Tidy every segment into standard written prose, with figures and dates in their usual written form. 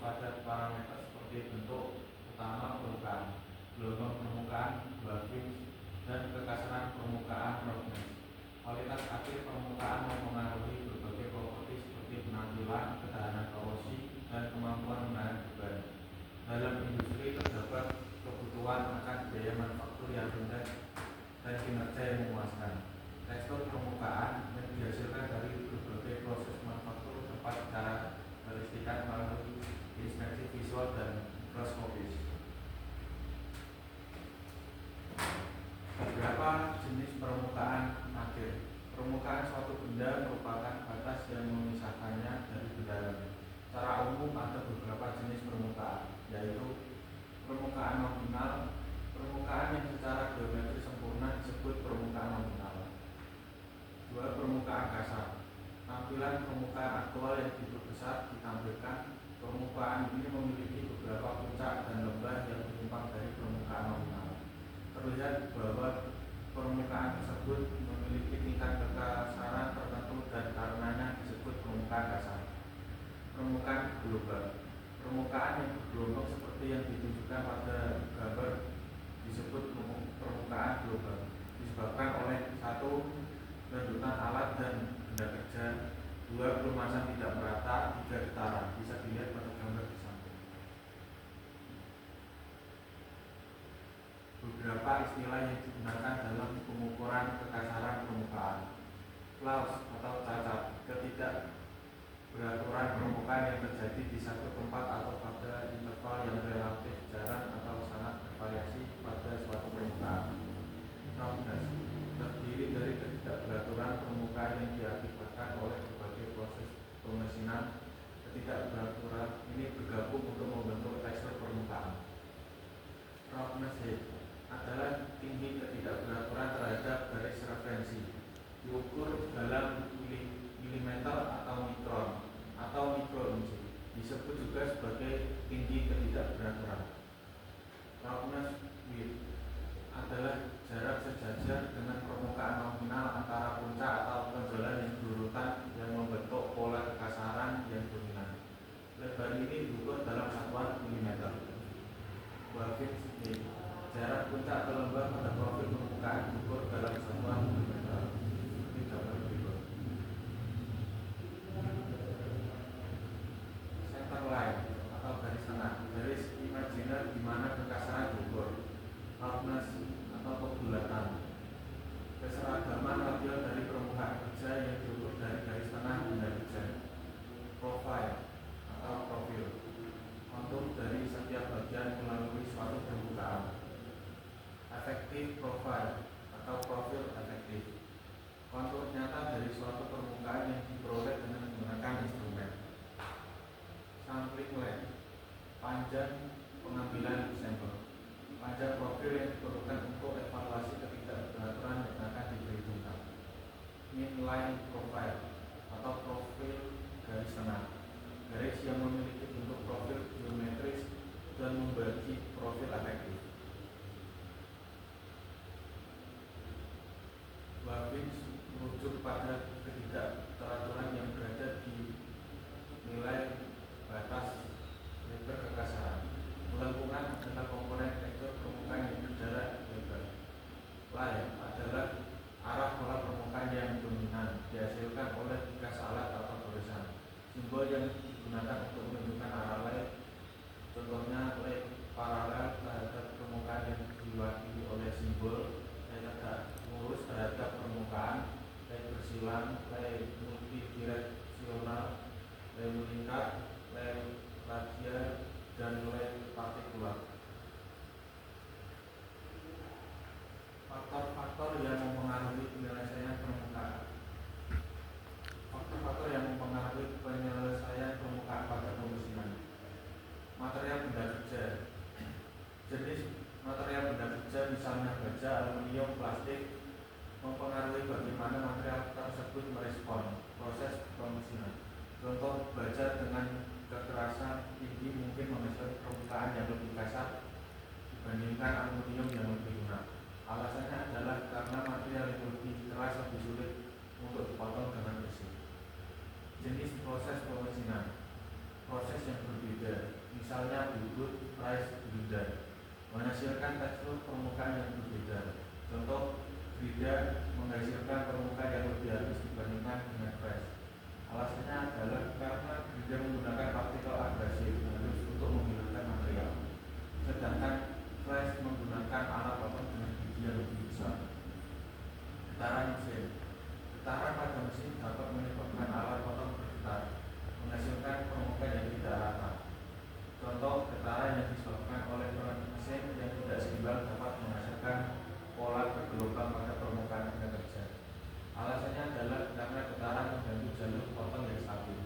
pada parameter seperti bentuk utama permukaan, gelombang permukaan, buffing, dan kekasaran permukaan roughness. Kualitas akhir permukaan mempengaruhi berbagai properti seperti penampilan, ketahanan korosi, dan kemampuan menahan beban. Dalam industri terdapat kebutuhan akan biaya manufaktur yang rendah dan kinerja yang memuaskan. Tekstur permukaan yang dihasilkan dari berbagai proses manufaktur dapat dikarakteristikan melalui inspeksi visual dan mikroskopis. Beberapa jenis permukaan akhir. Permukaan suatu benda merupakan batas yang memisahkannya dari benda lain. Secara umum ada beberapa jenis permukaan, yaitu permukaan nominal. Permukaan yang secara geometri sempurna disebut permukaan nominal. 2. Permukaan kasar. Tampilan permukaan aktual yang diperbesar ditampilkan. Permukaan ini memiliki beberapa puncak dan lembah yang menyimpang dari permukaan nominal. Terlihat bahwa permukaan tersebut memiliki tingkat kekasaran tertentu dan karenanya disebut permukaan kasar. Permukaan global. Permukaan yang bergelombang seperti yang ditunjukkan pada gambar disebut permukaan global, disebabkan oleh 1. Lanjutan alat dan benda kerja, 2. Pelumasan tidak merata, 3. Getaran. Bisa dilihat pada gambar di samping. Beberapa istilah yang digunakan dalam pengukuran kekasaran permukaan. Flaws atau cacat, ketidakberaturan permukaan yang terjadi di satu tempat atau pada interval yang relatif jarang atau sangat bervariasi pada suatu permukaan. Roughness terdiri dari ketidakberaturan permukaan yang diakibatkan oleh berbagai proses pemesinan. Ketidakberaturan ini bergabung untuk membentuk tekstur permukaan. Roughness height adalah tinggi ketidakberaturan terhadap garis referensi, diukur dalam milimeter atau mikron atau mikroinci. Disebut juga sebagai tinggi ketidakberaturan. Roughness width adalah jarak sejajar dengan permukaan nominal antara puncak atau tonjolan yang berurutan yang membentuk pola kekasaran yang dominan. Lebar ini diukur dalam satuan milimeter. Buffing height, jarak puncak atau lembah pada profil permukaan diukur dalam satuan milimeter. Seperti gambar berikut. Center line atau garis tengah, garis imajiner di mana kekasaran diukur. Roughness atau kebulatan, keseragaman radial dari permukaan kerja yang diukur dari garis tengah benda kerja. Profile atau profil, kontur dari setiap bagian melalui suatu permukaan. Effective profile atau profil efektif, kontur nyata dari suatu permukaan yang diperoleh dengan menggunakan instrumen. Sampling length, panjang pengambilan sampel, panjang profil yang diperlukan untuk evaluasi ketidakberaturan yang akan diperhitungkan. Midline profile atau profil garis tengah, garis yang memiliki bentuk profil geometris dan membagi profil efektif. Buffing merujuk pada ketidakteraturan yang berada di nilai batas lebar kekasaran. Melengkungan adalah komponen tekstur permukaan yang berjarak lebar. Line adalah arah pola permukaan yang dominan dihasilkan oleh gas alat atau goresan. Simbol yang digunakan untuk menunjukkan arah line, contohnya line paralel terhadap permukaan yang diwakili oleh simbol line tegak lurus terhadap permukaan, line bersilang, line multidireksional, line meningkat, line radial, dan line partikular. Faktor-faktor yang mempengaruhi penyelesaian permukaan. Faktor-faktor yang mempengaruhi penyelesaian permukaan pada pemesinan. Material benda kerja. Jenis material benda kerja misalnya baja, aluminium, plastik mempengaruhi bagaimana material tersebut merespon proses pemesinan. Contoh, baja dengan kekerasan tinggi mungkin menghasilkan permukaan yang lebih kasar dibandingkan aluminium yang lebih lunak. Alasannya adalah karena material yang lebih keras lebih sulit untuk dipotong dengan bersih. Jenis proses pemesinan. Proses yang berbeda. menghasilkan tekstur permukaan yang berbeda. Contoh, Frida menghasilkan permukaan yang lebih halus dibandingkan dengan Fresh. Alasannya adalah karena Frida menggunakan partikel abrasif halus untuk menghilangkan material, sedangkan Fresh menggunakan alat potong dengan biji yang lebih besar. Getaran mesin. Getaran pada mesin dapat menyebabkan alat potong bergetar, menghasilkan permukaan yang tidak rata. Contoh, getaran yang disebabkan oleh mesin yang tidak seimbang dapat menghasilkan pola bergelombang pada permukaan benda kerja. Alasannya adalah karena getaran mengganggu jalur potong yang stabil.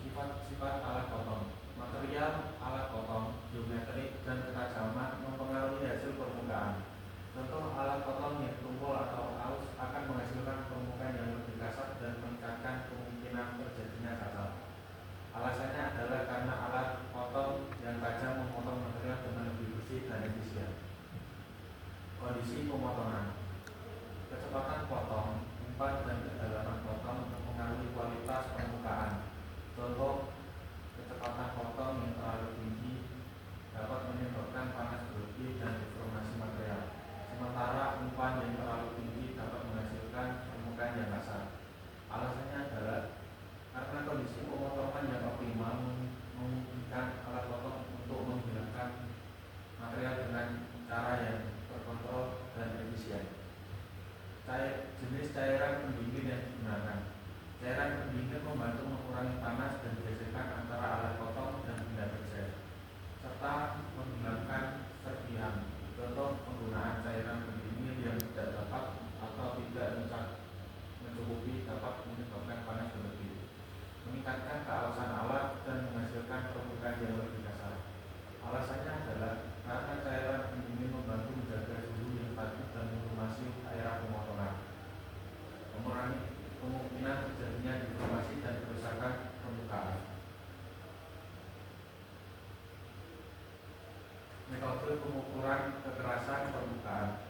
Sifat-sifat alat potong. Material alat potong, geometrik, dan ketajaman mempengaruhi hasil permukaan. Contoh, alat potong yang tumpul atau aus akan menghasilkan permukaan yang lebih kasar dan meningkatkan kemungkinan terjadinya cacat. Alasannya adalah karena alat potong yang tajam memotong material dengan lebih bersih dan efisien. Kondisi pemotongan. Kecepatan potong, umpan, dan kedalaman potong mempengaruhi kualitas permukaan. Contoh, kecepatan potong yang terlalu tinggi dapat menyebabkan panas berlebih dan deformasi material. Sementara umpan yang terlalu tinggi dapat menghasilkan permukaan yang kasar. Alasannya adalah karena kondisi pemotongan yang optimal memungkinkan alat potong untuk menghilangkan material dengan cara yang terkontrol dan efisien. Jenis cairan pendingin yang digunakan. Cairan pendingin membantu mengurangi panas dan gesekan antara alat potong dan benda kerja, serta menghilangkan serpihan. Contoh, penggunaan cairan pendingin yang tidak dapat atau tidak mencukupi dapat menyebabkan panas berlebih, meningkatkan keawasan alat, dan menghasilkan permukaan yang lebih kasar. Alasannya adalah karena cairan pendingin membantu menjaga suhu yang stabil dan melumasi area pemotongan, mengurangi kemungkinan terjadinya deformasi dan kerusakan permukaan. Metode pengukuran kekerasan permukaan.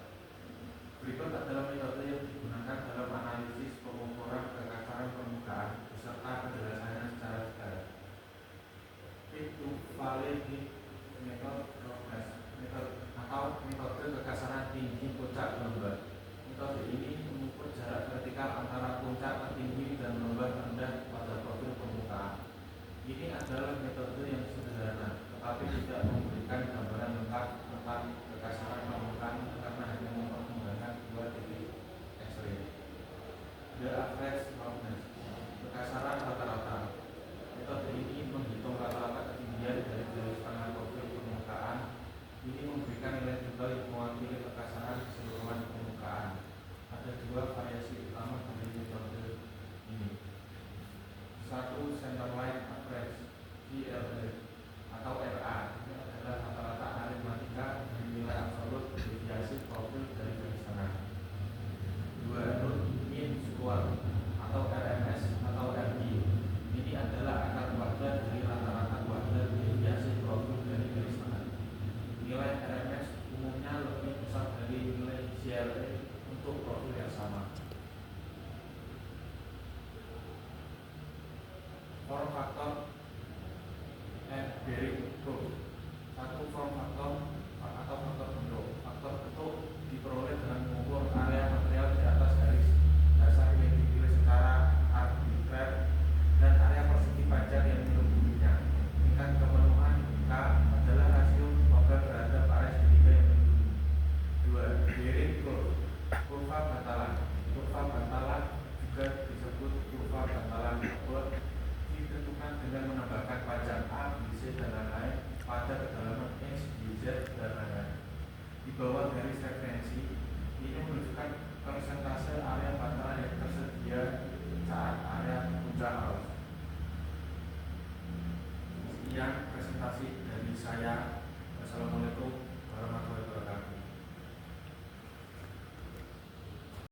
Berikut adalah metode yang digunakan dalam analisis pengukuran kekasaran permukaan beserta penjelasannya secara detail. Itu valid metode atau metode kekasaran tinggi puncak lembar. Metode ini mengukur jarak vertikal antara puncak tertinggi dan lembar rendah pada profil permukaan. Ini adalah metode yang sederhana, tetapi tidak memberikan gambaran lengkap tentang kekasaran permukaan karena hanya mempertimbangkan dua titik X-ray. The average roughness, kekasaran rata-rata. Metode ini menghitung rata-rata ketinggian dari garis tengah profil permukaan. Ini memberikan nilai tunggal yang mewakili kekasaran keseluruhan permukaan. Ada dua variasi utama dari metode ini. Satu, centerline average (CLA) atau RA. Ini adalah rata-rata aritmatika dengan nilai absolut deviasi profil dari garis tengah. Dua, root mean square atau RMS atau RI. Ini adalah akar kuadrat dari rata-rata kuadrat deviasi profil dari garis tengah. Nilai RMS umumnya lebih besar dari nilai CLA untuk profil yang sama. Form factor and bearing curve. Satu, form factor atau faktor bentuk. Faktor bentuk diperoleh dengan mengukur area material di atas garis dasar yang dipilih secara arbitrer dan area persegi panjang yang dilengkapinya. Tingkat kepenuhan K adalah rasio logam terhadap area segitiga yang dilengkapi. Dua, bearing curve. Kurva bantalan. Kurva bantalan juga disebut kurva bantalan Hilbert, ditentukan dengan menambahkan panjang A, B, C, dan lain-lain pada kedalaman X, Y, Z, dan lain-lain. Di bawah garis referensi, ini menunjukkan persentase area bantalan yang tersedia saat area puncak arus. Sekian presentasi dari saya.